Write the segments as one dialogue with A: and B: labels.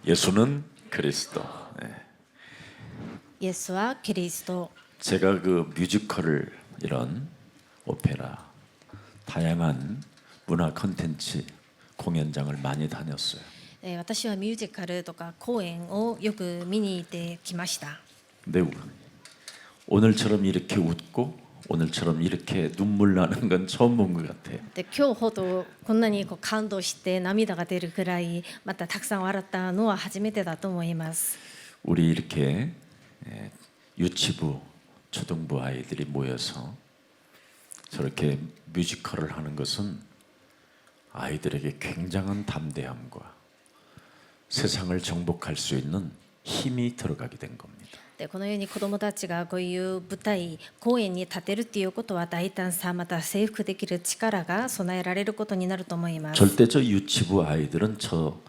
A: 예수는 그리스도. 네.
B: イエスはキリスト。
A: 제가 그 뮤지컬을 이런 오페라 다양한 문화 콘텐츠 공연장을 많이 다녔어요.
B: 私はミュージカルとか公演をよく見に行ってきました。
A: 근데 오늘처럼 이렇게 웃고 오늘처럼 이렇게 눈물 나는 건 처음 본 것 같아요.
B: で今日ほどこんなに感動して涙が出るくらいまたたくさん笑ったのは初めてだと思います。
A: 우리 이렇게 유치부, 초등부 아이들이 모여서 저렇게 뮤지컬을 하는 것은 아이들에게 굉장한 담대함과 세상을 정복할 수 있는 힘이 들어가게 된 겁니다.
B: でこのように子どもたちがこういう舞台公演に立てるということは大胆さまた征服できる力が備えられることになると思います。
A: 절대 저 유치부 아이들은 저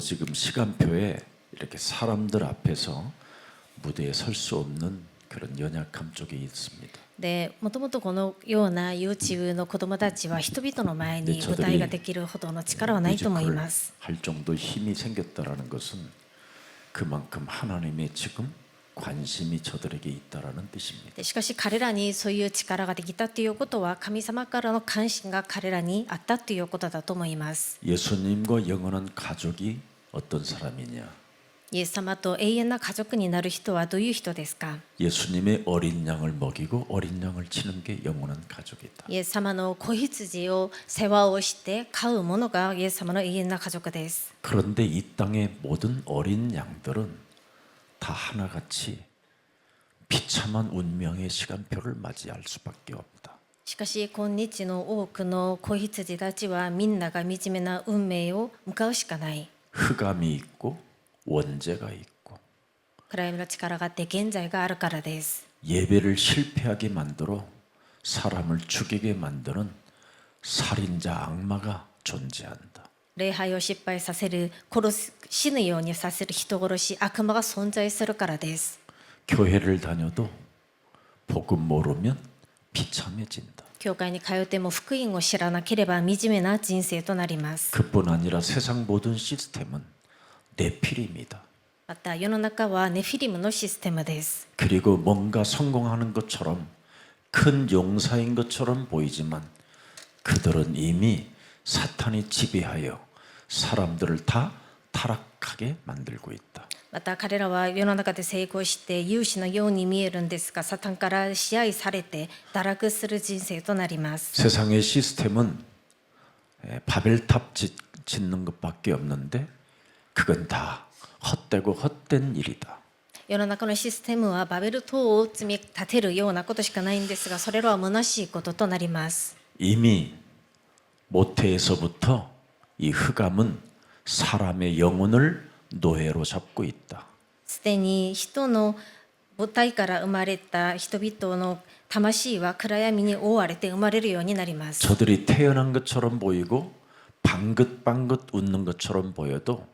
A: 지금 시간표에 이렇게 사람들 앞에서 무대에 설 수 없는 그런 연약함 쪽에 있습니다.
B: でもともとこのような幼稚園の子どもたちは人々の前に舞台ができるほどの力はないと思います。
A: 할 정도 힘이 생겼다라는 것은 그만큼 하나님의 지금 관심이 저들에게 있다라는 뜻입니다.
B: でしかし彼らにそういう力ができたということは神様からの関心が彼らにあったということだと思います。
A: 예수님과 영원한 가족이 어떤 사람이냐?
B: イエス様と永遠な家族になる人はどういう人ですか？
A: 예수님의 어린 양을 먹이고 어린 양을 치는 게 영원한 가족이다.
B: イエス様の子羊を世話をして飼うものがイエス様の永遠な家族です。
A: 그런데 이 땅의 모든 어린 양들은 다 하나같이 비참한 운명의 시간표를 맞이할 수밖에 없다.
B: しかし今日の多くの子羊たちはみんなが惨めな運命を向かうしかない。
A: 흑암이 있고 원죄가 있고
B: 暗闇の力があって現在があるからです。
A: 예배를 실패하게 만들어 사람을 죽이게 만드는 살인자 악마가 존재한다.
B: 礼拝を失敗させる死ぬようにさせる人殺し悪魔が存在するからです。
A: 교회를 다녀도 복음 모르면 비참해진다.
B: 教会に通っても福音を知らなければ惨めな人生となります。
A: 그뿐 아니라 세상 모든 시스템은 네피림이다.
B: また世の中はネフィリムのシステムです。
A: 그리고 뭔가 성공하는 것처럼 큰 용사인 것처럼 보이지만 그들은 이미 사탄이 지배하여 사람들을 다 타락하게 만들고 있다.
B: また彼らは世の中で成功して勇士のように見えるんですが、サタンから支配されて堕落する人生となります。
A: 세상의 시스템은 바벨탑 짓는 것밖에 없는데 그건 다 헛되고 헛된 일이다.
B: 世の中のシステムはバベル塔を積み立てるようなことしかないんですが、それらは虚しいこととなります。
A: 이미 모태에서부터 이 흑암은 사람의 영혼을 노예로 잡고 있다.
B: すでに人の母体から生まれた人々の魂は暗闇に覆われて生まれるようになります。
A: 저들이 태어난 것처럼 보이고 방긋방긋 웃는 것처럼 보여도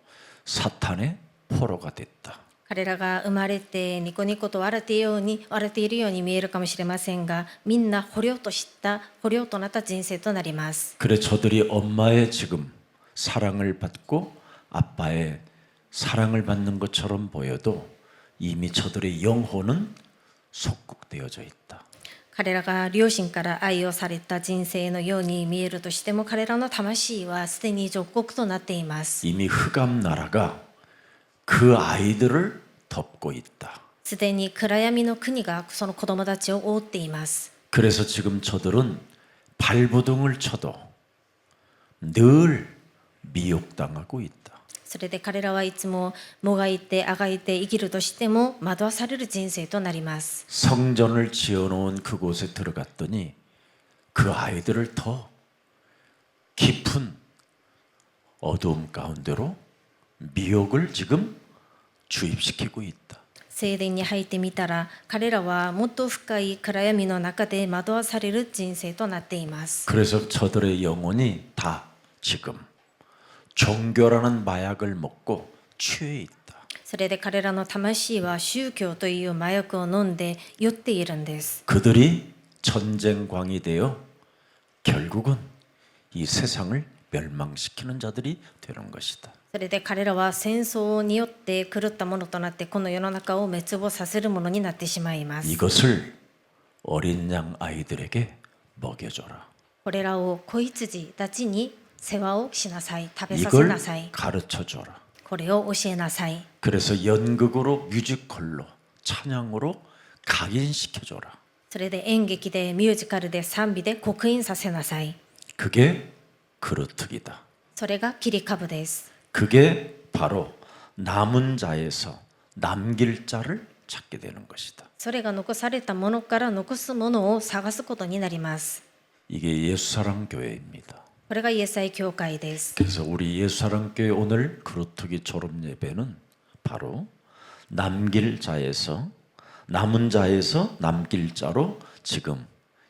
A: 사탄의 포로가 됐다.
B: 彼らが生まれてニコニコと笑っているように見えるかもしれませんが、みんな捕虜となった人生となります。
A: 그래 저들이 엄마의 지금 사랑을 받고 아빠의 사랑을 받는 것처럼 보여도 이미 저들의 영혼은 속국되어져 있다.
B: 彼らが両親から愛をされた人生のように見えるとしても、彼らの魂はすでに属国となっています。
A: 이미 흑암 나라가 그 아이들을 덮고 있다.
B: すでに暗闇の国がその子供たちを覆っています。
A: 그래서 지금 저들은 발버둥을 쳐도 늘 미혹당하고 있다.
B: それで彼らはいつももがいてあがいて生きるとしても惑わされる人生となります。
A: 성전을 지어놓은 그곳에 들어갔더니 그 아이들을 더 깊은 어두움 가운데로 미혹을 지금 주입시키고 있다.
B: 聖殿に入ってみたら、彼らはもっと深い暗闇の中で惑わされる人生となっています。
A: 그래서 저들의 영혼이 다 지금 종교라는 마약을 먹고 취해 있다.
B: それで彼らの魂は宗教という麻薬を飲んで酔っているんです。
A: 그들이 전쟁광이 되어 결국은 이 세상을 멸망시키는 자들이 되는 것이다.
B: それで彼らは戦争によって狂ったものとなってこの世の中を滅亡させるものになってしまいます。
A: 이것을 어린 양 아이들에게 먹여줘라.
B: これらを子羊たちに世話をしなさい、食べさせな
A: 이걸
B: さい、
A: 가르쳐줘라.
B: これを教えなさい。
A: 그래서 연극으로 뮤지컬로 찬양으로 각인시켜줘라.
B: それで演劇でミュージカルで賛美で刻印させなさい。
A: 그게 그루특이다.
B: それが切り株です。
A: 그게 바로 남은 자에서 남길 자를 찾게 되는 것이다.
B: それが残されたものから残すものを探すことになります。
A: 이게 예수사랑교회입니다.
B: これがイエス愛教会です。
A: 그래서 우리 예수사랑교회 오늘 그루특이 졸업 예배는 바로 남길 자에서 남은 자에서 남길 자로 지금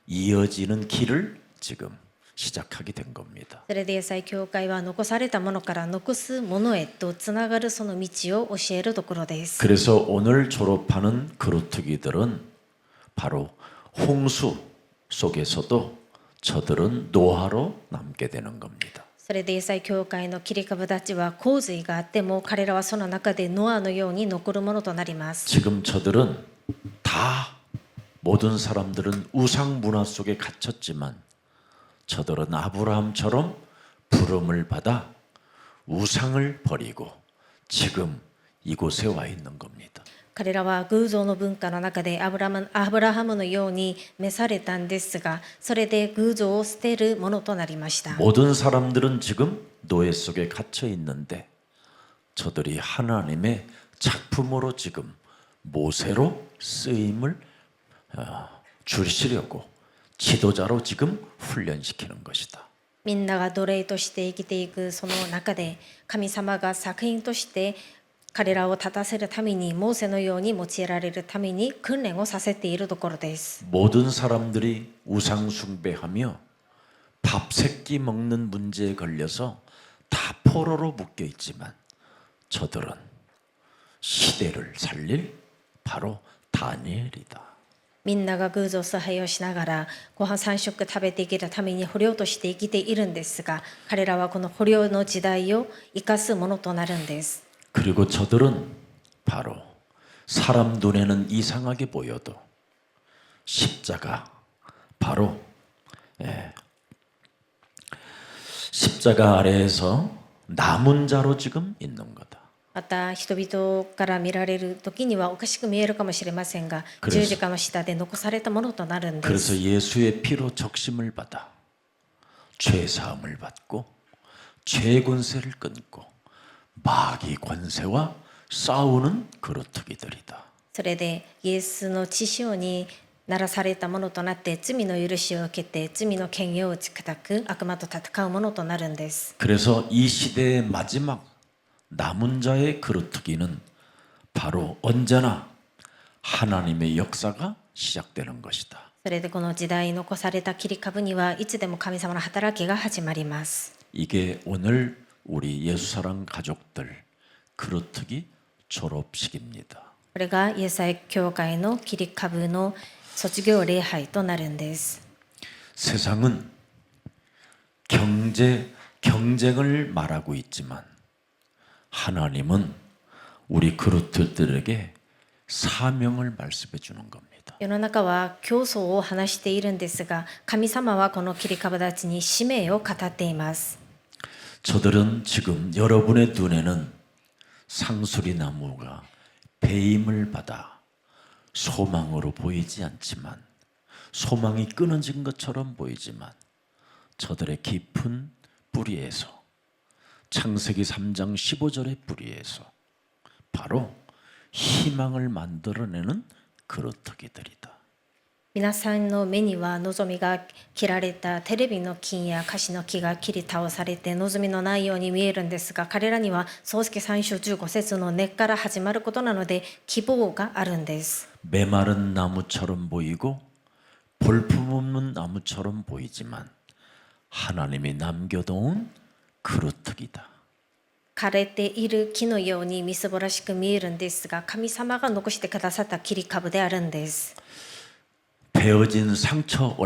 A: 이어지는 길을 지금 시작하게 된 겁니다.
B: それでイエス愛教会は残されたものから残すものへとつながるその道を教えるところです。
A: 그래서 오늘 졸업하는 그루특이들은 바로 홍수 속에서도 저들은 노하로 남게 되는 겁니다.
B: それでイエス愛教会の切り株たちは洪水があっても彼らはその中でノアのように残るものとなります。
A: 지금 저들은 다 모든 사람들은 우상 문화 속에 갇혔지만 저들은 아브라함처럼 부름을 받아 우상을 버리고 지금 이곳에 와 있는 겁니다.
B: 彼らは偶像の文化の中でアブラハムのように召されたんですが、それで偶像を捨てるものとなりました。
A: 모든 사람들은 지금 노예 속에 갇혀 있는데 저들이 하나님의 작품으로 지금 모세로 쓰임을 주시려고 지도자로 지금 훈련시키는 것이다.
B: みんなが奴隷として生きていくその中で神様が作品として彼らを立たせるためにモーセのように用いられるために訓練をさせているところです。
A: 모든 사람들이 우상 숭배하며 밥 세끼 먹는 문제에 걸려서 다 포로로 묶여 있지만 저들은 시대를 살릴 바로 다니엘이다.
B: みんなが偶像崇拝をしながらご飯3食食べていけるために捕虜として生きているんですが、彼らはこの捕虜の時代を生かすものとなるんです。
A: 그리고 저들은 바로 사람 눈에는 이상하게 보여도 십자가 바로 십자가 아래에서 남은 자로 지금 있는 거다.
B: また人々から見られる時にはおかしく見えるかもしれませんが、
A: 그래서
B: 十字架の下で残されたものとなるんで
A: 그래서
B: す。
A: 예수의 피로 적심을 받아 죄 사함을 받고 죄 권세를 끊고 마귀 권세와 싸우는 그루특이들이다.
B: それでイエスの血潮にならされたものとなって罪の許しを受けて罪の権威を打ち砕く悪魔と戦うものとなるんです。
A: 그래서 이 시대의 마지막 남은 자의 그루특이는 바로 언제나 하나님의 역사가 시작되는 것이다.
B: それでこの時代残された切り株にはいつでも神様の働きが始まります。
A: 이게 오늘 우리 예수사랑 가족들 그루특이 졸업식입니다.
B: これがイエス愛教会の切り株の卒業礼拝となるんです。
A: 세상은 경쟁을 말하고 있지만 하나님은 우리 그루트들에게 사명을 말씀해 주는 겁니다.
B: 世の中は競争を話しているんですが、神様はこの切り株たちに使命を語っています。
A: 저들은 지금 여러분의 눈에는 상수리 나무가 배임을 받아 소망으로 보이지 않지만 소망이 끊어진 것처럼 보이지만 저들의 깊은 뿌리에서 창세기 3장 15절의 뿌리에서 바로 희망을 만들어내는 그루터기들이다.
B: 皆さんの目には望みが切られたテレビの木や樫の木が切り倒されて望みのないように見えるんですが、彼らには創世記3章15節の根から始まることなので希望があるんです。
A: 메마른 나무처럼 보이고 볼품없는 나무처럼 보이지만 하나님이 남겨놓은 그루터기다.
B: 枯れている木のようにみすぼらしく見えるんですが、神様が残してくださった切り株であるんです。
A: 베어진 상처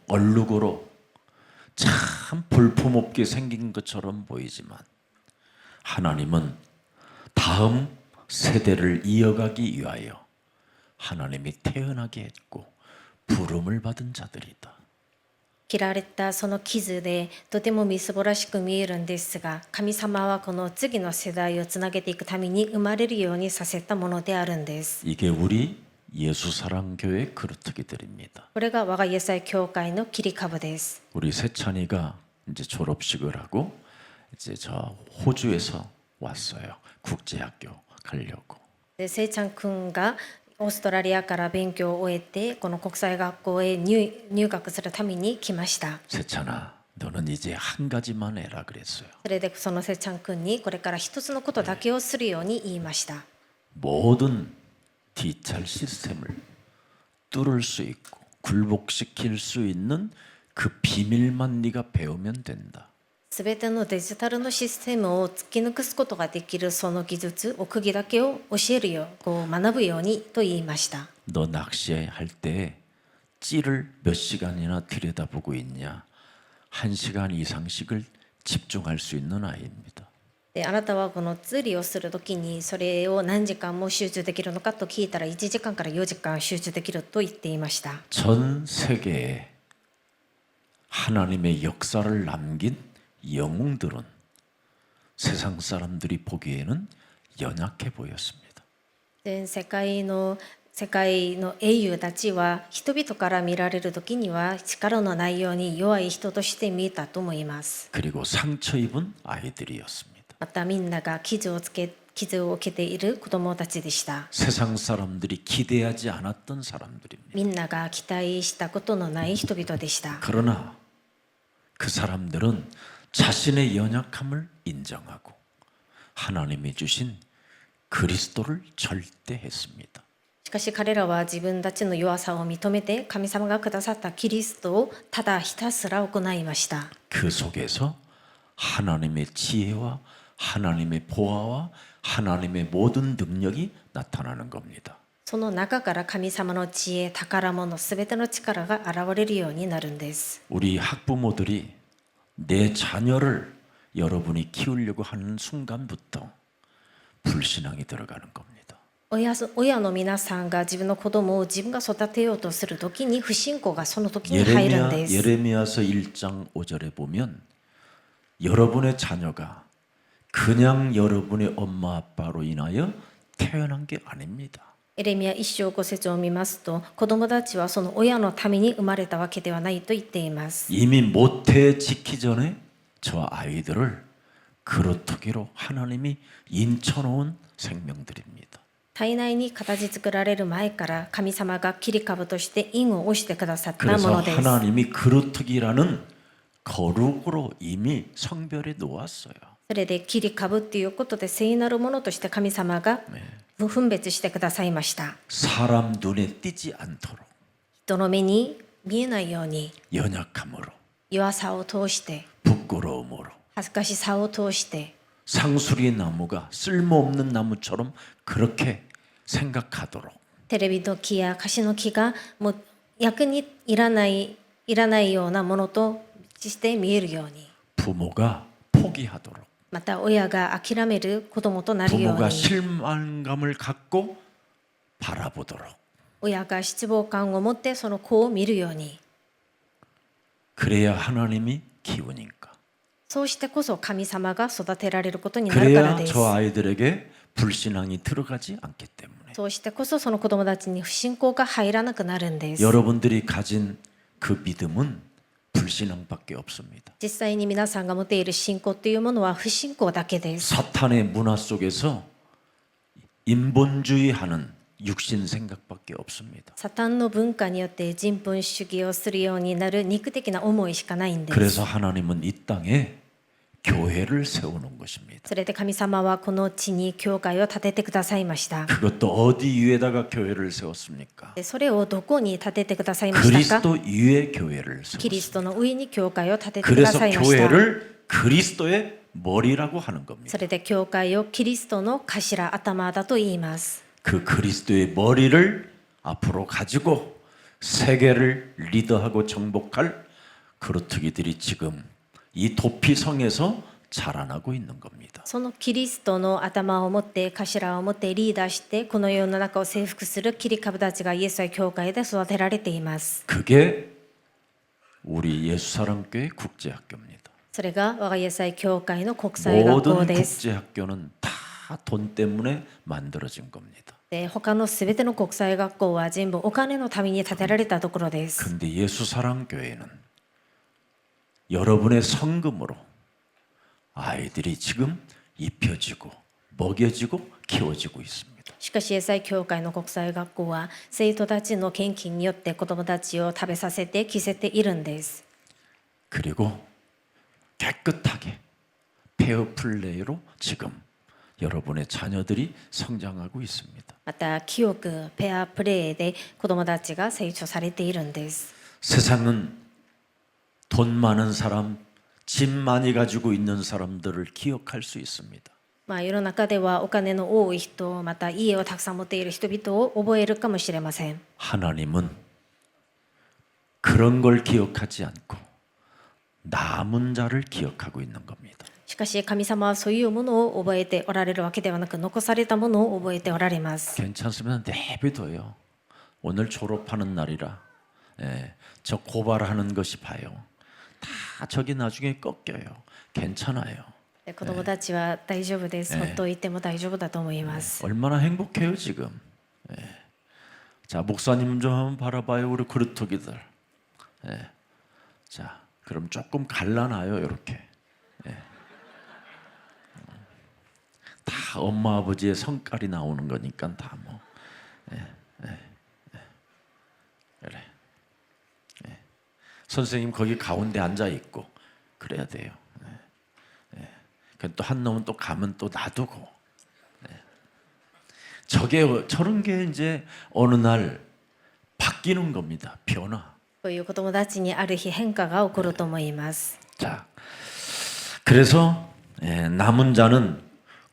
A: 얼룩으로 참 볼품없게 생긴 것처럼 보이지만 하나님은 다음 세대를 이어가기 위하여 하나님이 태어나게 했고 부름을 받은 자들이다.
B: 切られたその傷でとてもみすぼらしく見えるんですが、神様はこの次の世代をつなげていくために生まれるようにさせたものであるんです。
A: 이게 우리 예수사랑교회 그루터기들입니다.
B: これが我がイエス会教会の切り株です。
A: 우리 세찬이가 이제 졸업식을 하고 이제 저 호주에서 왔어요. 국제학교 가려고.
B: で、せいちゃんくんがオーストラリアから勉強を終えてこの国際学校へ入学するために来ました。
A: 세찬아, 너는 이제 한 가지만 해라 그랬어요.
B: それでそのせいちゃんくんにこれから一つのことだけをするように言いました。
A: 모든 디지털 시스템을 뚫을 수 있고 굴복시킬 수 있는 그 비밀만 네가 배우면 된다.
B: すべてのデジタルのシステムを突き抜くすことができるその技術、奥義だけを教えるよう、学ぶようにと言いました。
A: 너 낚시할 때 찌를 몇 시간이나 들여다보고 있냐? 1시간 이상씩을 집중할 수 있는 아이입니다.
B: で、あなたはこの釣りをするときにそれを何時間も集中できるのかと聞いたら1時間から4時間集中できると言っていました。
A: 전 세계에 하나님의 역사를 남긴 영웅들은 세상 사람들이 보기에는 연약해 보였습니다.
B: 全世界の英雄たちは人々から見られるときには力のないように弱い人として見えたと思います。
A: 그리고 상처 입은 아이들이었습니다.
B: またみんなが傷を受けている子供たちでした。
A: 세상 사람들이 기대하지 않았던 사람들입니다.
B: みんなが期待したことのない人々でした。
A: 그러나 그 사람들은 자신의 연약함을 인정하고 하나님이 주신 그리스도를 절대했습니다.
B: しかし彼らは自分たちの弱さを認めて神様がくださったキリストをただひたすら行いました。
A: 그 속에서 하나님의 지혜와 하나님의 보아와 하나님의 모든 능력이 나타나는 겁니다.
B: その中から神様の知恵、宝物、すべての力が現れるようになるんです。
A: 우리 학부모들이 내 자녀를 여러분이 키우려고 하는 순간부터 불신앙이 들어가는 겁니다.
B: 親の皆さんが自分の子供を自分が育てようとするときに不信仰がその時に入るんです。
A: 예레미야서 1장 5절에 보면 여러분의 자녀가 그냥 여러분의 엄마 아빠로 인하여 태어난 게 아닙니다.
B: エレミヤ1章5節を見ますと、子供たちはその親のために生まれたわけではないと言っています。
A: 이미 모태 짓기 전에 저 아이들을 그루터기로 하나님이 인쳐놓은 생명들입니다.
B: 体内に形作られる前から神様が切り株として印を押してくださったも
A: 그래서
B: のです。
A: 하나님이 그루터기라는 거룩으로 이미 성별해 놓았어요.
B: それで切り株っていうことで聖なるものとして神様が分別してくださいました。
A: 사람 눈에 띄지 않도록
B: 人の目に見えないように
A: 연약함으로
B: 弱さを通して
A: 부끄러움으로
B: 恥ずかしさを通して
A: 상수리 나무가 쓸모없는 나무처럼 그렇게 생각하도록
B: テレビの木や樫の木がもう役にいらないようなものとして見えるように、
A: 부모가 포기하도록
B: また親が諦める子供となるよう
A: 부모가
B: に、
A: 실망감을 갖고 바라보도록
B: 親が失望感を持ってその子を見るように、
A: 그래야 하나님이 기우니까
B: そうしてこそ神様が育てられることになるから
A: 그래야
B: です。
A: 저 아이들에게 불신앙이 들어가지 않기 때문에
B: そうしてこそその子供たちに不信仰が入らなくなるんです。
A: 여러분들이 가진 그 믿음은 불신앙밖에 없습니다.
B: 実際に皆さんが持っている信仰というものは不信仰だけです。
A: 사탄의 문화 속에서 인본주의하는 육신 생각밖에 없습니다.
B: サタンの文化によって人本主義をするようになる肉的な思いしかないんです。
A: 그래서 하나님은 이 땅에 교회를 세우는 것입니다.
B: それで神様はこの地に教会を建ててくださいました。
A: 그것도 어디 위에다가 교회를 세웠습니까?
B: でそれをどこに建ててくださいましたか？
A: 그리스도 위에 교회를
B: キリス
A: 세웠습니다.
B: トの上に教会を建ててくだ
A: 그래서
B: さいました。
A: 교회를 그리스도의 머리라고 하는 겁니다.
B: それで教会をキリストの頭、頭だと言います。
A: 그 그리스도의 머리를 앞으로 가지고 세계를 리더하고 정복할 그루터기들이 지금 이 도피성에서 자라나고 있는 겁니다.
B: そのキリストの頭を持って頭を持ってリーダーしてこの世の中を征服する切り株たちがイエス会教会で育てられています。
A: 그게 우리 예수사랑교회 국제학교입니다.
B: それが我がイエス会教会の国際学校
A: 모든
B: です。
A: 국제학교는 다 돈 때문에 만들어진 겁니다.
B: で他のすべての国際学校は全部お金のために建てられたところです。
A: 근데 예수사랑교회는 여러분의 성금으로 아이들이 지금 입혀지고 먹여지고 키워지고 있습니다.
B: しかしイエス会教会の国際学校は生徒たちの献金によって子どもたちを食べさせて着せているんです。
A: 그리고 깨끗하게 페어플레이로 지금 여러분의 자녀들이 성장하고 있습니다.
B: また清くペアプレーで子どもたちが成長されているんです。
A: 세상은 돈 많은 사람, 집 많이 가지고 있는 사람들을 기억할 수 있습니다.
B: 世の中ではお金の多い人、また家をたくさん持っている人々を覚えるかもしれません。
A: 하나님은 그런 걸 기억하지 않고 남은 자를 기억하고 있는 겁니다.
B: しかし神様はそういうものを覚えておられるわけではなく残されたものを覚えておられます。
A: 괜찮으면 내비둬요. 오늘 졸업하는 날이라. 저 고발하는 것이 봐요. 다 저기 나중에 꺾여요. 괜찮아요.
B: 子供たちは大丈夫です。ほっといても大丈夫だと思います。
A: 얼마나 행복해요 지금. 자 목사님 좀 한번 바라봐요 우리 그루터기들. 자 그럼 조금 갈라놔요 이렇게. 다 엄마 아버지의 성깔이 나오는 거니까 다 뭐. 그래. 선생님 거기 가운데 앉아 있고 그래야 돼요. 또 한 놈은 또 가면 또 놔두고. 저런 게 이제 어느 날 바뀌는 겁니다. 변화.
B: こういう子供たちにある日変化が起こると思います。
A: 자, 그래서 남은 자는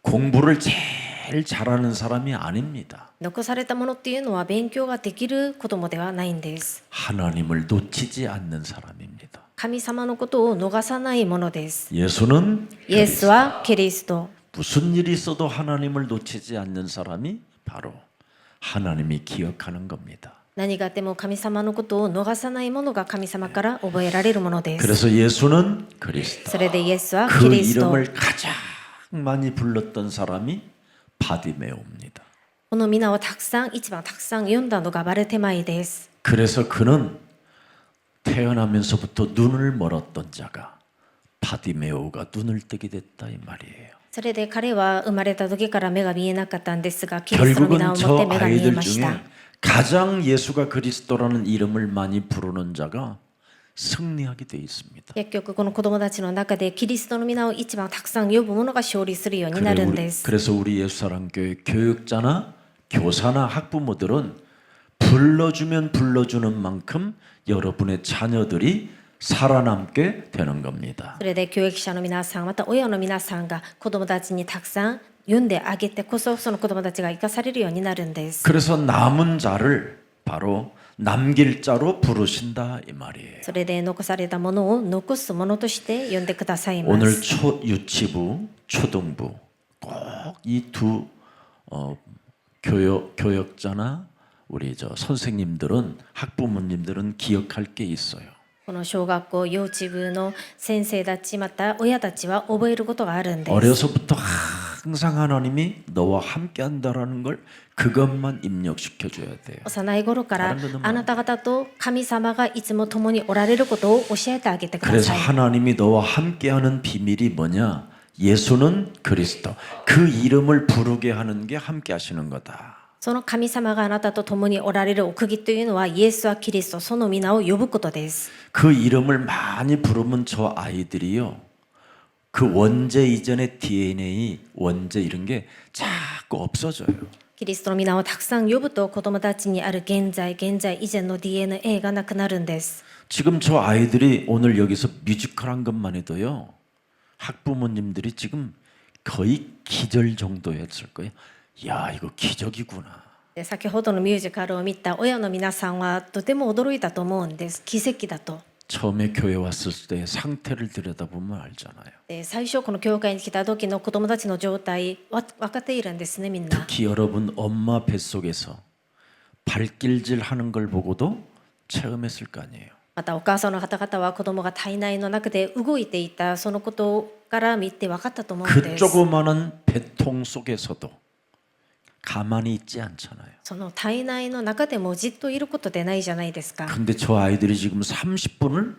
A: 공부를 제일 잘하는 사람이 아닙니다.
B: 残されたものっていうのは勉強ができる子供ではないんです。
A: 하나님을 놓치지 않는 사람입니다.
B: 神様のことを逃さないものです。
A: 예수는
B: イエスはキリスト。
A: 무슨 일이 있어도 하나님을 놓치지 않는 사람이 바로 하나님이 기억하는 겁니다.
B: 何があっても神様のことを逃さないものが神様から覚えられるものです。
A: 그래서 예수는 그리스도.
B: それでイエスは
A: 그
B: キリスト。
A: 이름을 가장 많이 불렀던 사람이 바디메오입니다.
B: この皆をたくさん一番たくさん読んだのがバルテマイです。
A: 그래서 그는 태어나면서부터 눈을 멀었던 자가 바디메오가 눈을 뜨게 됐다 이 말이에요.
B: それで彼は生まれた時から目が見えなかったんですが、キリストの皆を
A: 결국은
B: 持って
A: 저
B: 目が見え
A: 아이들
B: まし
A: 중에
B: た。
A: 가장 예수가 그리스도라는 이름을 많이 부르는 자가 승리하게 돼 있습니다.
B: 結局この子供たちの中でキリストの皆を一番たくさん呼ぶ者が勝利するようになるんです。
A: 그래서 우리 예수사랑교회 교육자나 교사나 학부모들은 불러주면 불러주는 만큼 여러분의 자녀들이 살아남게 되는 겁니다.
B: それで教育者の皆さん、また親の皆さんが子供たちにたくさん読んであげてこそその子供たちが生かされるようになるんです。
A: 그래서 남은 자를 바로 남길 자로 부르신다 이 말이에요.
B: それで残されたものを残すものとして呼んでくださいま
A: 오늘
B: す。
A: 유치부, 초등부 꼭 이 두 교역자나 우리 저 선생님들은 학부모님들은 기억할 게 있어요.
B: この小学校幼稚部の先生たちまた親たちは覚えることがあるんです。
A: 어려서부터 항상 하나님이 너와 함께한다라는 걸 그것만 입력시켜 줘야 돼요.
B: 幼い頃から
A: 다른 것은
B: あなた方と神様がいつも共におられることを教えてあげてくだ
A: 그래서
B: さい。
A: 하나님이 너와 함께하는 비밀이 뭐냐? 예수는 그리스도. 그 이름을 부르게 하는 게 함께하시는 거다.
B: その神様があなたと共におられる奥義というのはイエスはキリスト、その皆を呼ぶことです。
A: 그 이름을 많이 부르면 저 아이들이요. 그 원죄 이전의 DNA, 원죄 이런 게 자꾸 없어져요.
B: キリストの皆をたくさん呼ぶと子供たちにある現在以前の DNA がなくなるんです。
A: 지금 저 아이들이 오늘 여기서 뮤지컬 한 것만 해도요. 학부모님들이 지금 거의 기절 정도였을 거예요. 야, 이거 기적이구나.
B: で先ほどのミュージカルを見た親の皆さんはとても驚いたと思うんです。奇跡だと。
A: 처음에 교회 왔을 때 상태를 들여다보면 알잖아요.
B: で最初この教会に来た時の子供たちの状態分かっているんですねみんな。
A: 특히 여러분 엄마 뱃속에서 발길질 하는 걸 보고도 체험했을 거 아니에요.
B: またお母さんの方々は子供が体内の中で動いていたそのことから見て分かったと思うん
A: 그
B: です。
A: 조그마한 배통 속에서도 가만히 있지 않잖아요.
B: その体内の中でもじっといることでないじゃないですか。
A: 근데 저 아이들이 지금 30분을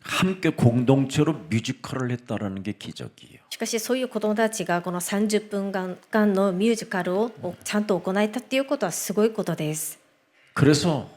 A: 함께 공동체로 뮤지컬을 했다라는 게 기적이에요.
B: しかしそういう子供たちがこの30分間のミュージカルをちゃんと行えたっていうことはすごいことです。
A: 그래서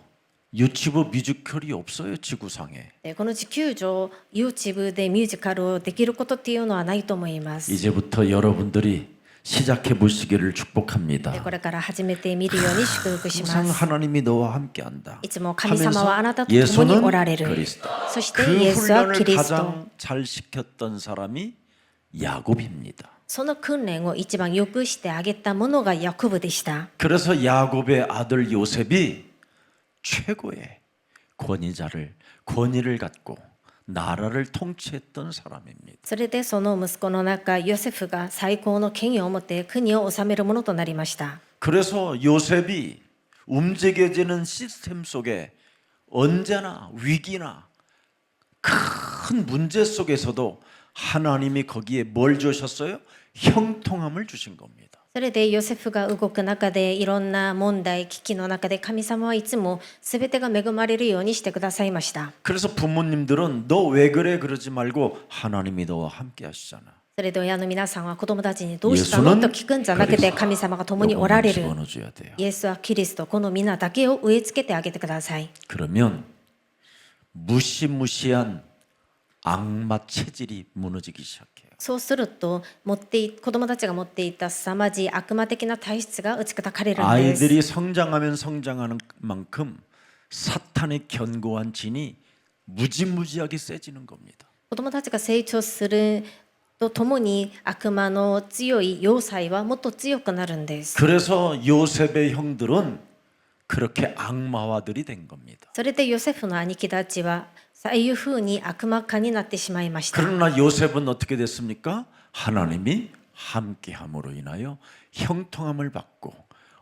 A: 유치부 뮤지컬이 없어요, 지구상에.
B: でこの地球上 YouTube でミュージカルをできることっていうのはないと思います。
A: 이제부터 여러분들이 시작해 보시기를
B: で
A: 축복합니다.
B: これから始めてみるように祝福しま
A: 항상
B: す。
A: 하나님이 너와 함께한다.
B: いつも神様はあなたと共に
A: 예수는
B: おられる。
A: 그리스도.
B: そして
A: 그
B: イエスは
A: 훈련을
B: キリスト。
A: 가장 잘 시켰던 사람이 야곱입니다.
B: その訓練を一番よくしてあげたものがヤコブでした。
A: 그래서 야곱의 아들 요셉이 최고의 권위를 갖고 나라를 통치했던 사람입니다.
B: それでその息子の中ヨセフが最高の権威を持って国を治めるものとなりました。
A: 그래서 요셉이 움직여지는 시스템 속에 언제나 위기나 큰 문제 속에서도 하나님이 거기에 뭘 주셨어요? 형통함을 주신 겁니다.
B: それでヨセフが動く中でいろんな問題危機の中で神様はいつも全てが恵まれるようにしてくださいました。
A: 그래서 부모님들은 너 왜 그래 그러지 말고 하나님이 너와 함께 하시잖아.
B: それで親の皆さんは子供たちにどうしたのと聞くんじゃなくて神様が共におられる。
A: 집어넣어줘야 돼요.
B: イエスはキリストこの皆だけを植え付けてあげてください。
A: 그러면 무시무시한 악마 체질이 무너지기 시작해요.
B: そうすると子供たちが持っていた凄まじい悪魔的な体質が打ち砕かれるんです。
A: 아이들이 성장하면 성장하는 만큼 사탄의 견고한 진이 무지무지하게 세지는 겁니다.
B: 子供たちが成長するとともに悪魔の強い要塞はもっと強くなるんです。
A: 그래서 요셉의 형들은 그렇게 악마화들이 된 겁니다.
B: それでヨセフの兄貴たちはああいうふうに悪魔化になってしまいました。
A: 그러나 요셉은 어떻게 됐습니까? 하나님이 함께함으로 인하여 형통함을 받고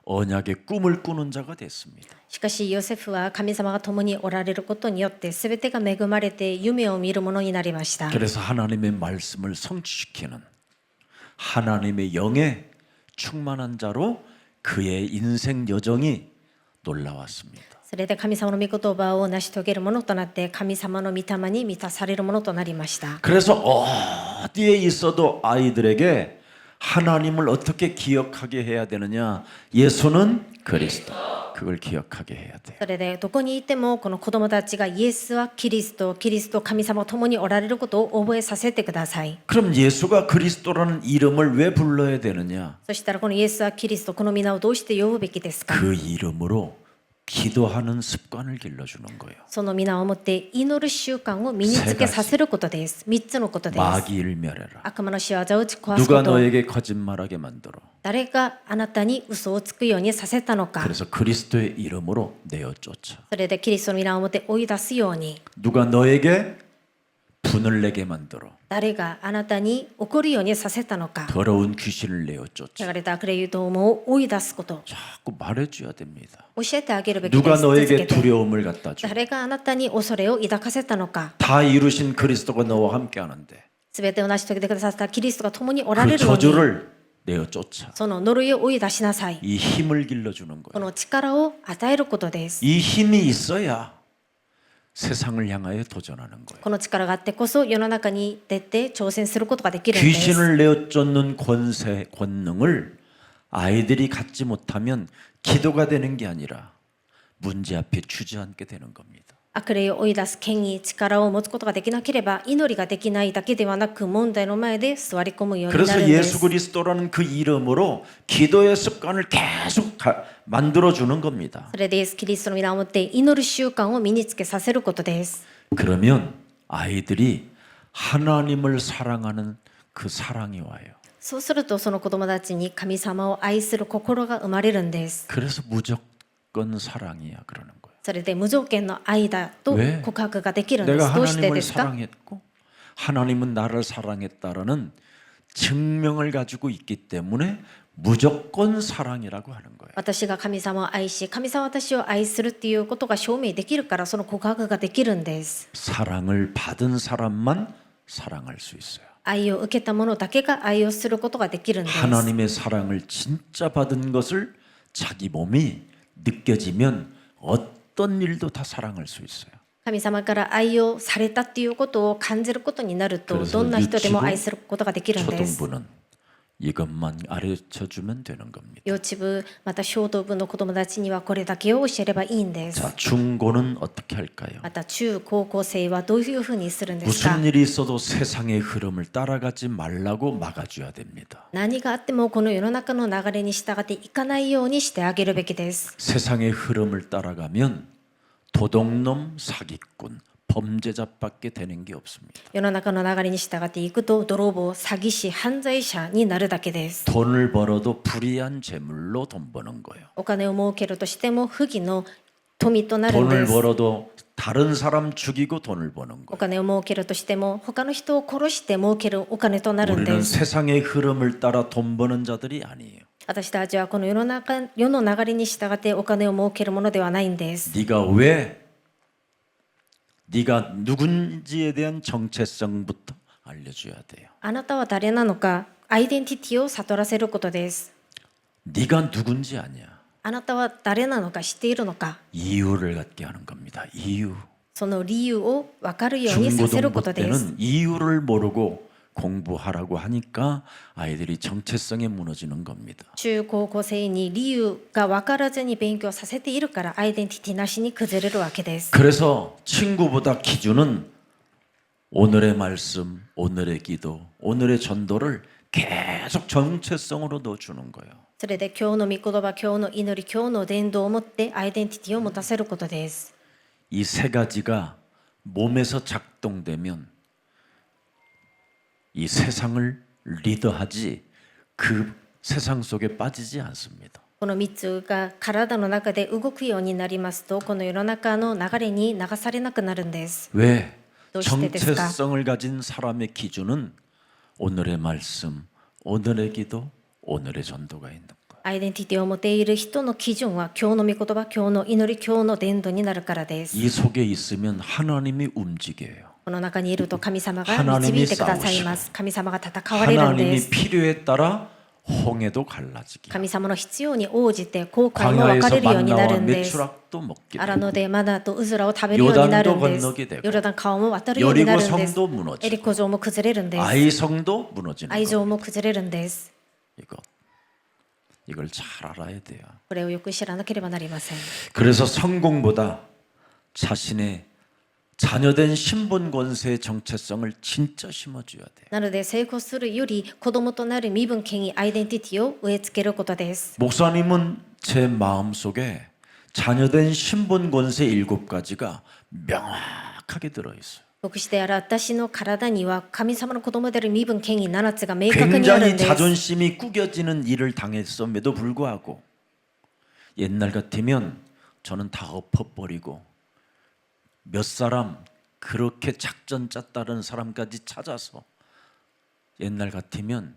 A: 언약의 꿈을 꾸는 자가 됐습니다.
B: しかしヨセフは神様が共におられることによって全てが恵まれて夢を見るものになりました。
A: 그래서 하나님의 말씀을 성취시키는 하나님의 영에 충만한 자로 그의 인생 여정이 놀라웠습니다.
B: それで神様の御言葉を成し遂げるものとなって神様の御霊に満たされるものとなりました。
A: 그래서 어디에 있어도 아이들에게 하나님을 어떻게 기억하게 해야 되느냐? 예수는 그리스도. 그걸 기억하게 해야 돼요.
B: それでどこにいてもこの子供たちがイエスはキリスト、キリスト神様と共におられることを覚えさせてください。
A: 그럼 예수가 그리스도라는 이름을 왜 불러야 되느냐?
B: そしたらこのイエスはキリストこの皆をどうして呼ぶべきですか？
A: 그 이름으로 기도하는 습관을 길러주는 거예요.
B: その皆をもって祈る習慣を身につけさせることです。3つのことです。
A: 마귀를 멸해라.
B: 悪魔の仕業を打ち壊す
A: 누가
B: こと。
A: 너에게 거짓말하게 만들어?
B: 誰があなたに嘘をつくようにさせたのか。
A: 그래서 그리스도의 이름으로 내어 쫓아.
B: それでキリストの皆をもって追い出すように。
A: 누가 너에게 분을 내게 만들어?
B: 誰があなたに怒るようにさせたのか。
A: 더러운 귀신을 내어 쫓아.
B: 汚れた悪霊どもを追い出すこと。
A: 자꾸 말해줘야 됩니다.
B: 教えてあげるべきで
A: 누가
B: す。続け
A: 너에게
B: て。
A: 두려움을 갖다 줘?
B: 誰があなたに恐れを抱かせたのか。
A: 다 이루신 그리스도가 너와 함께하는데
B: すべてを成し遂げてくださったキリストが共におら
A: 그
B: れるのに、
A: 저주를 내어 쫓아.
B: その呪いを追い出しなさい。
A: 이 힘을 길러주는
B: こ
A: 거예요.
B: の力を与えることです。
A: 이 힘이 있어야 세상을 향하여 도전하는 거예요.
B: この力があってこそ世の中に出て挑戦することができるんです。
A: 귀신을 내어 쫓는 권세, 권능을 아이들이 갖지 못하면 기도가 되는 게 아니라 문제 앞에 주저앉게 되는 겁니다.
B: 悪霊を追い出す権威、力を持つことができなければ祈りができないだけではなく問題の前で座り込むようにな
A: 그래서
B: るんで
A: 예수
B: す。
A: 그리스도라는 그 이름으로 기도의 습관을 계속 만들어주는 겁니다.
B: それでイエス・キリストの皆をもって祈る習慣を身につけさせることです。
A: 그러면 아이들이 하나님을 사랑하는 그 사랑이 와요.
B: そうするとその子供たちに神様を愛する心が生まれるんです。
A: 그래서 무조건 사랑이야 그러는 거예요.
B: それで無条件の愛だと
A: 왜
B: 告白ができるんで
A: 내가
B: す。どうしてで
A: 하나님을
B: すか？
A: 사랑했고 하나님은 나를 사랑했다라는 증명을 가지고 있기 때문에 무조건 사랑이라고 하는 거예요.
B: 私が神様を愛し、神様は私を愛するっていうことが証明できるから、その告白ができるんです。
A: 사랑을 받은 사람만 사랑할 수 있어요.
B: 愛を受けた者だけが愛をすることができるんです。
A: 하나님의 사랑을 진짜 받은 것을 자기 몸이 느껴지면 어떤 일도 다 사랑할 수 있어요.
B: 神様から愛をされたっていうことを感じることになると、
A: 그래서
B: どんな人でも
A: 유치부
B: 愛することができるんです。
A: 초등부는 이것만 가르쳐 주면 되는 겁니다.
B: 幼稚部また小等部の子どもたちにはこれだけを教えればいいんです。
A: 자, 중고는 어떻게 할까요?
B: また中高校生はどういうふうにするんですか？
A: 무슨 일이 있어도 세상의 흐름을 따라가지 말라고 막아줘야 됩니다.
B: 何があってもこの世の中の流れに従っていかないようにしてあげるべきです。
A: 세상의 흐름을 따라가면 도둑놈, 사기꾼, 범죄자밖에 되는 게 없습니다.
B: 世の中の流れに従っていくと泥棒、詐欺師、犯罪者になるだけです。
A: 돈을 벌어도 불이한 재물로 돈 버는 거예요.
B: お金を儲けるとしても不義の富となるん
A: 돈을
B: です。
A: 벌어도 다른 사람 죽이고 돈을 버는
B: お
A: 거예요.
B: 金を儲けるとしても他の人を殺して儲けるお金となるん
A: 우리는
B: です。
A: 세상의 흐름을 따라 돈 버는 자들이 아니에요.
B: 私たちはこの世の流れに従ってお金を儲けるものではないんです。
A: 네가 누군지에 대한 정체성부터 알려줘야 돼요.
B: あなたは誰なのか、アイデンティティを悟らせることです。
A: 네가 누군지 아니야.
B: あなたは誰なのか知っているのか、
A: 이유를 갖게 하는 겁니다. 이유.
B: その理由を分かるようにさせるこ
A: 중고등부
B: とです。
A: 때는 이유를 모르고 공부하라고 하니까 아이들이 정체성에 무너지는 겁니다.
B: 中高校生に理由が分からずに勉強させているからアイデンティティなしに崩れるわけです。
A: 그래서 친구보다 기준은 오늘의 말씀, 오늘의 기도, 오늘의 전도를 계속 정체성으로 넣어주는 거예요.
B: それで今日の御言葉、今日の祈り、今日の伝道を持ってアイデンティティを持たせることです。
A: 이 세 가지가 몸에서 작동되면 이 세상을 리더하지 그 세상 속에 빠지지 않습니다.
B: この3つが体の中で動くようになりますと、この世の中の流れに流されなくなるんです。
A: 왜?
B: 도시대됐을까?
A: 정체성을 가진 사람의 기준은 오늘의 말씀, 오늘의 기도, 오늘의 전도가 있는 거예요.
B: アイデンティティを持っている人の基準は今日の御言葉、今日の祈り、今日の伝道になるからです。
A: 이 속에 있으면 하나님이 움직여요.
B: この中にいると神様が導いてくださいます。神様が戦われるんで
A: 하나님이
B: す。
A: 필요에 따라 홍해도 갈라지기.
B: 神様の必要に応じて航海も分かれ
A: 광야에서
B: るようになる
A: 만나와
B: んです。
A: 메추락도 먹게
B: 荒野
A: 되고
B: でマナとウズラを食べるようになるんです
A: 요단도 건너게 되고
B: ヨルダン川も渡るようになるんです
A: 여리고성도 무너지고
B: エリコ城も崩れるんです
A: 아이성도 무너지는
B: 愛
A: 거.
B: 情も崩れるんです
A: 이걸 잘 알아야 돼요.
B: これをよく知らなければなりません
A: 그래서 성공보다 자신의 자녀된 신분 권세의 정체성을 진짜 심어줘야 돼요.
B: なので成功するより子供となる身分権威アイデンティティを植え付けることです
A: 목사님은 제 마음속에 자녀된 신분 권세 7가지가 명확하게 들어있어요.
B: 牧師である私の体には神様の子供である身分権威7つが明確にある
A: 굉장히
B: んです
A: 자존심이 꾸겨지는 일을 당했음에도 불구하고 옛날 같으면 저는 다 엎어버리고 몇 사람 그렇게 작전 짰다는 사람까지 찾아서 옛날 같으면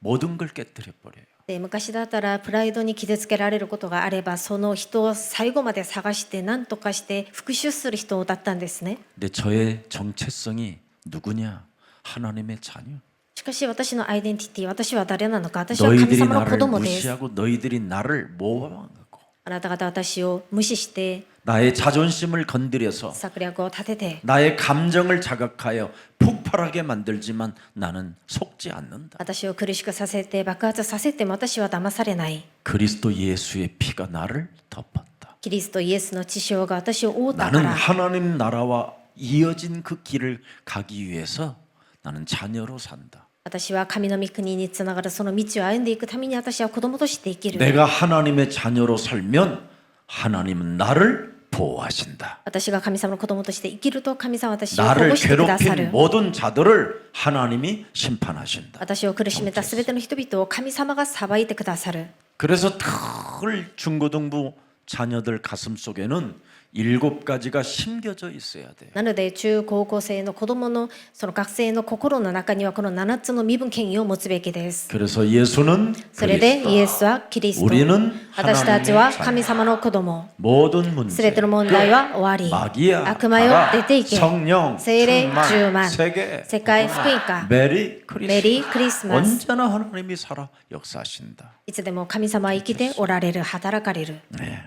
A: 모든 걸 깨뜨려 버려요.
B: で昔だったらプライドに傷つけられることがあればその人を最後まで探して何とかして復讐する人だったんですね
A: 근데 저의 정체성이 누구냐? 하나님의 자녀.
B: しかし私のアイデンティティ私は誰なのか私は神
A: 너희들이
B: 様の子
A: 나를
B: 供です
A: 무시하고 너희들이 나를 모함하고
B: あなた方は私を無視して
A: 나의 자존심을 건드려서
B: 策略を立てて
A: 나의 감정을 자극하여 폭발하게 만들지만 나는 속지 않는다.
B: 私を苦しくさせて爆発させても私は騙されない
A: 그리스도 예수의 피가 나를 덮었다.
B: キリストイエスの血潮が私を覆ったか
A: 나는
B: ら
A: 하나님 나라와 이어진 그 길을 가기 위해서 나는 자녀로 산다.
B: 私は神の御国につながるその道を歩んでいくために私は子供として生きる
A: 내가 하나님의 자녀로 살면 하나님은 나를 보호하신다.
B: 私が神様の子供として生きると神様は私を保護
A: 나를
B: してくださ
A: 괴롭힌
B: る
A: 모든 자들을 하나님이 심판하신다.
B: 私を苦しめたすべての人々を神様が裁いてくださる
A: 그래서 늘 중고등부 자녀들 가슴 속에는 7가지가 심겨져 있어야 돼요.
B: なので中高校生の子供のその学生の心の中にはこの7つの身分権威を持つべきです。
A: 그래서 예수는
B: それで
A: 그리스도,
B: イエスはキリスト、
A: 우리는
B: 私たちは
A: 하나님의
B: 神様の子供。
A: 모든
B: す
A: 문제,
B: べての問題は終わり。
A: 마귀야,
B: 悪魔よ出ていけ。
A: 성령,
B: 聖霊充
A: 충만,
B: 満。
A: 세계,
B: 世界福音化。
A: 메리
B: メリ
A: 크리스마스.
B: ークリスマス。
A: 언제나 하나님이 살아 역사하신다.
B: いつでも神様は生きておられる、働かれる。
A: 네.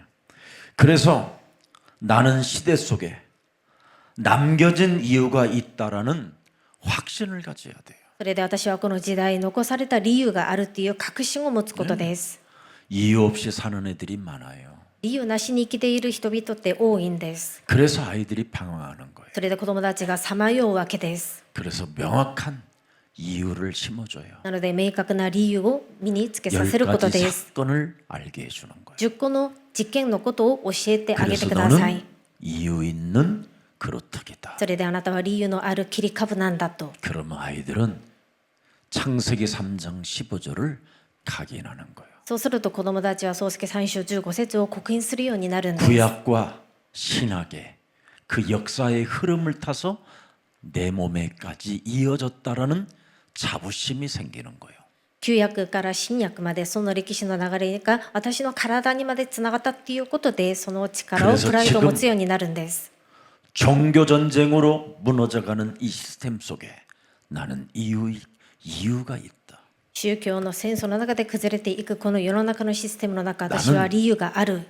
A: 그래서 나는 시대 속에 남겨진 이유가 있다라는 확신을 가져야 돼요.
B: それで私はこの時代残された理由があるっていう確信を持つことです。
A: 이유 없이 사는 애들이 많아요.
B: 理由なしに生きている人々って多いんです。
A: 그래서 아이들이 방황하는 거예요.
B: それで子供たちがさまようわけです。
A: 그래서 명확한 이유를 심어줘요.
B: なので明確な理由を身につけさせること
A: 10가지
B: です。
A: 사건을 알게 해주는 거예요.
B: 10個の実験のことを教えてあげて
A: 그래서
B: くださ
A: 너는
B: い。
A: 이유 있는 그루터기다.
B: それであなたは理由のある切り株なんだと。
A: 그러면 아이들은 창세기 3장 15절을 각인하는 거예요.
B: そうすると子供たちは創世記3章15節を刻印するようになるんです。
A: 구약과 신약의 그 역사의 흐름을 타서 내 몸에까지 이어졌다라는 자부심이 생기는 거예요.
B: 旧約から新約までその歴史の流れが私の体にまでつながったっていうことでその力をプライドを持つようになるんです。
A: 종교 전쟁으로 무너져가는 이 시스템 속에 나는 이유가 있다.
B: 宗教の戦争の中で崩れていくこの世の中のシステムの中、私は理由がある。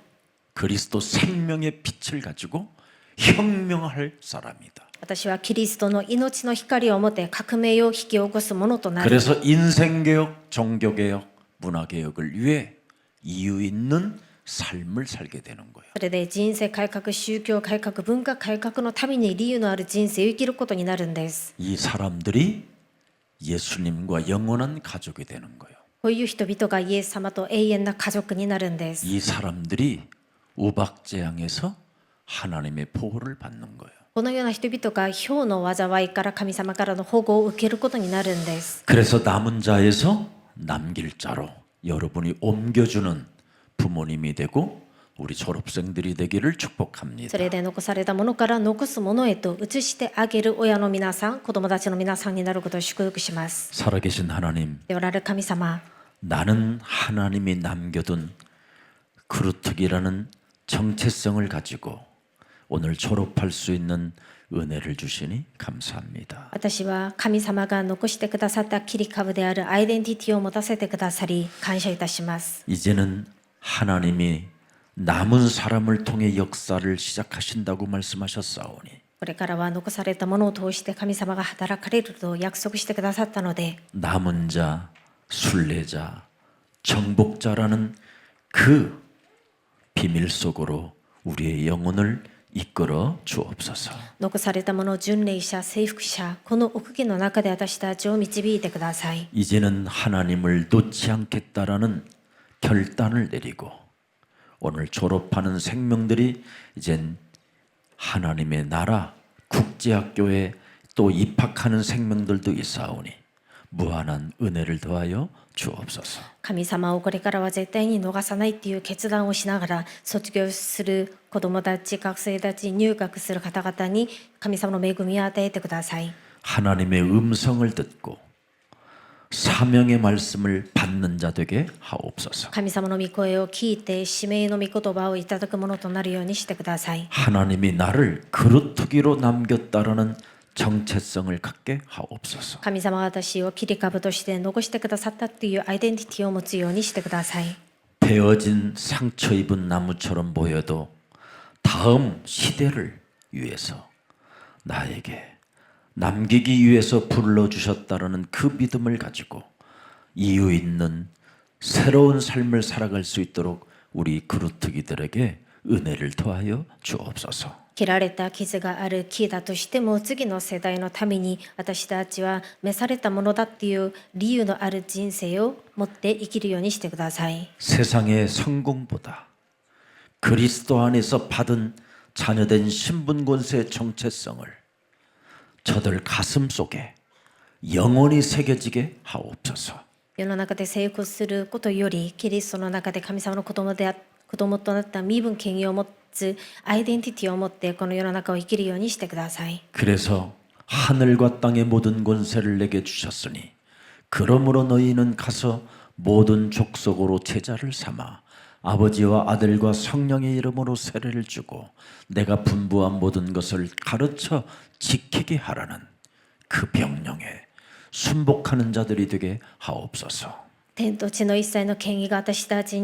A: 그리스도 생명의 빛을 가지고 혁명할 사람이다.
B: 私はキリストの命の光を持って革命を引き起こすものとなる。
A: 그래서 인생개혁, 종교개혁, 문화개혁을 위해 이유 있는 삶을 살게 되는 거예요.
B: それで人生改革、宗教改革、文化改革のために理由のある人生を生きることになるんです。
A: 이 사람들이 예수님과 영원한 가족이 되는 거예요.
B: こういう人々がイエス様と永遠な家族になるんです。
A: 이 사람들이 우박재앙에서 하나님의 보호를 받는 거예요.
B: このような人々が雹の災いから神様からの保護を受けることになるんです。
A: 그래서 남은 자에서 남길 자로 여러분이 옮겨주는 부모님이 되고 우리 졸업생들이 되기를 축복합니다.
B: それで残されたものから残すものへと移してあげる親の皆さん、子供たちの皆さんになることを祝福します。
A: 살아계신 하나님,
B: おられる神様、
A: 나는 하나님이 남겨둔 그루터기라는 정체성을 가지고 오늘 졸업할 수 있는 은혜를 주시니 감사합니다.
B: 私は神様が残してくださった切り株であるアイデンティティを持たせてくださり感謝いたします。
A: 이제는 하나님이 남은 사람을 통해 역사를 시작하신다고 말씀하셨사오니
B: これからは残されたものを通して神様が働かれると約束してくださったので、
A: 남은 자, 순례자, 정복자라는 그 비밀 속으로 우리의 영혼을 이끌어 주옵소서.
B: 残されたもの、巡礼者、征服者、この奥義の中で私たちを導いてください。
A: 이제는 하나님을 놓지 않겠다라는 결단을 내리고 오늘 졸업하는 생명들이 이젠 하나님의 나라 국제학교에 또 입학하는 생명들도 있사오니 무한한 은혜를 더하여 주옵소서.
B: 神様をこれからは絶対に逃さないっていう決断をしながら卒業する子どもたち、学生たち、入学する方々に神様の恵みを与えてください。
A: 하나님의 음성을 듣고 사명의 말씀을 받는 자 되게 하옵소서.
B: 神様の御声を聞いて使命の御言葉をいただくものとなるようにしてください。
A: 하나님이 나를 그루터기로 남겼다라는 정체성을 갖게 하옵소서.
B: 神様が私を切り株として残してくださったっていうアイデンティティを持つようにしてください。
A: 베어진 상처 입은 나무처럼 보여도 다음 시대를 위해서 나에게 남기기 위해서 불러주셨다라는 그 믿음을 가지고 이유 있는 새로운 삶을 살아갈 수 있도록 우리 그루터기들에게 은혜를 더하여 주옵소서.
B: 切られた傷がある木だとしても次の世代のために私たちは召されたものだっていう理由のある人生を持って生きるようにしてください。
A: 세상의 성공보다 그리스도 안에서 받은 자녀된 신분 권세의 정체성을 저들 가슴 속에 영원히 새겨지게 하옵소서.
B: 世の中で成功することよりキリストの中で神様の子供で子供となった身分権威を持つアイデンティティを持ってこの世の中を生きるようにしてください。
A: 그래서 하늘과 땅의 모든 권세를 내게 주셨으니 그러므로 너희는 가서 모든 족속으로 제자를 삼아 아버지와 아들과 성령의 이름으로 세례를 주고 내가 분부한 모든 것을 가르쳐 지키게 하라는 그 명령에 순복하는 자들이 되게 하옵소서.
B: 天と地の一切の権威が私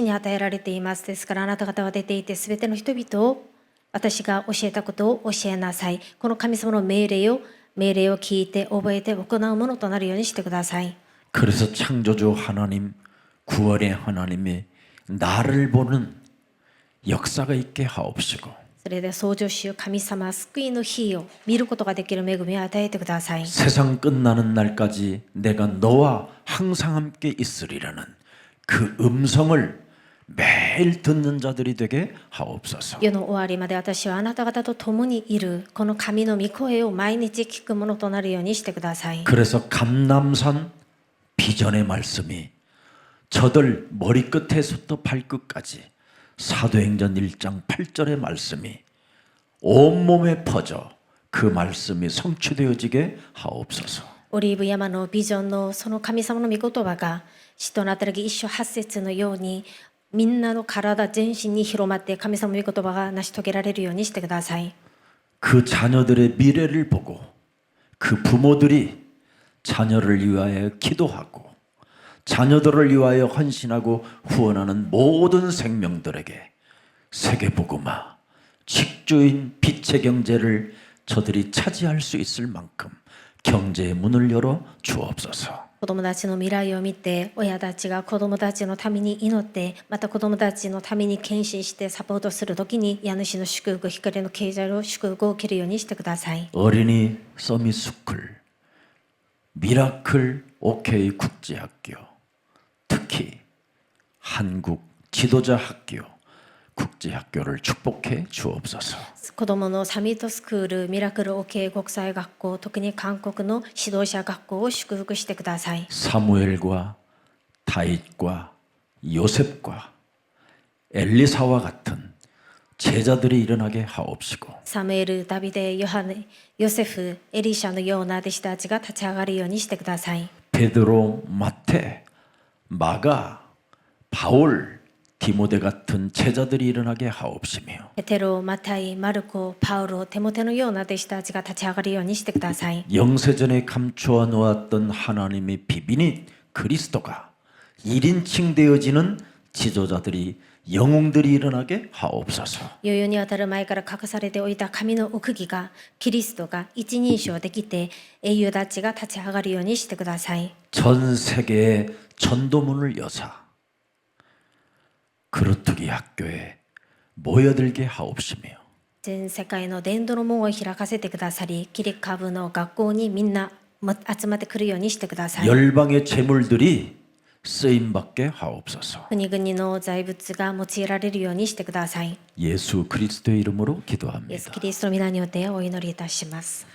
B: に与えられています。ですからあなた方は出ていてすべての人々を私が教えたことを教えなさい。この神様の命令を聞いて覚えて行うものとなるようにしてください。
A: 그래서 창조주 하나님, 구원의 하나님이 나를 보는 역사가 있게 하옵시고
B: それで創造主神様救いの日を見ることができる恵みを与えてください。
A: 세상 끝나는 날까지 내가 너와 항상 함께 있으리라는 그 음성을 매일 듣는 자들이 되게 하옵소서.
B: 世の終わりまで私はあなた方と共にいるこの神の御声を毎日聞くものとなるようにしてください。
A: 그래서 감람산 비전의 말씀이 저들 머리끝에서부터 발끝까지 사도행전 1장 8절의 말씀이 온몸에 퍼져 그 말씀이 성취되어지게 하옵소서.
B: オリーブ山のビジョンのその神様の御言葉が使徒の働き1章8節のようにみんなの体全身に広まって神様の御言葉が成し遂げられるようにしてください。
A: 그 자녀들의 미래를 보고 그 부모들이 자녀를 위하여 기도하고 자녀들을 위하여 헌신하고 후원하는 모든 생명들에게 세계복음화 직주인 빛의 경제를 저들이 차지할 수 있을 만큼 경제의 문을 열어 주옵소서.
B: 子供たちの未来を見て親たちが子供たちのために祈ってまた子供たちのために献身してサポートするときに家主の祝福光の経済の祝福を受けるようにしてください。
A: 어린이 서밋스쿨 미라클 OK 국제학교 특히 한국 지도자 학교 국제학교를 축복해 주옵소서.
B: 子どものサミットスクールミラクル OK 国際学校特に韓国の指導者学校を祝福してください。
A: 사무엘과 다윗과 요셉과 엘리사와 같은 제자들이 일어나게 하옵시고
B: サムエル、ダビデ、ヨハネ、ヨセフ、エリシャのような弟子たちが立ち上がるようにしてください。
A: 베드로, 마태, 마가, 바울, 디모데 같은 제자들이 일어나게 하옵시며
B: ペテロ、マタイ、マルコ、パウロ、テモテのような弟子たちが立ち上がるようにしてください。
A: 영세전에 감추어 놓았던 하나님의 비빈이 그리스도가 1인칭 되어지는 지도자들이 영웅들이 일어나게 하옵소서.
B: 世々にわたる前から隠されておいた神の奥義がキリストが一人称できて英雄たちが立ち上がるようにしてください。
A: 전 세계에 전도문을 여사 그루트기 학교에 모여들게 하옵시며
B: 全世界の伝道の門を開かせてくださり、キリカブの学校にみんな集まってくるようにしてください。
A: 열방의 재물들이 쓰임받게 하옵소서.
B: 国々の財物が用いられるようにしてください。
A: 예수 그리스도의 이름으로
B: イエス
A: 기도합니다.
B: キリストの皆によってお祈りいたします。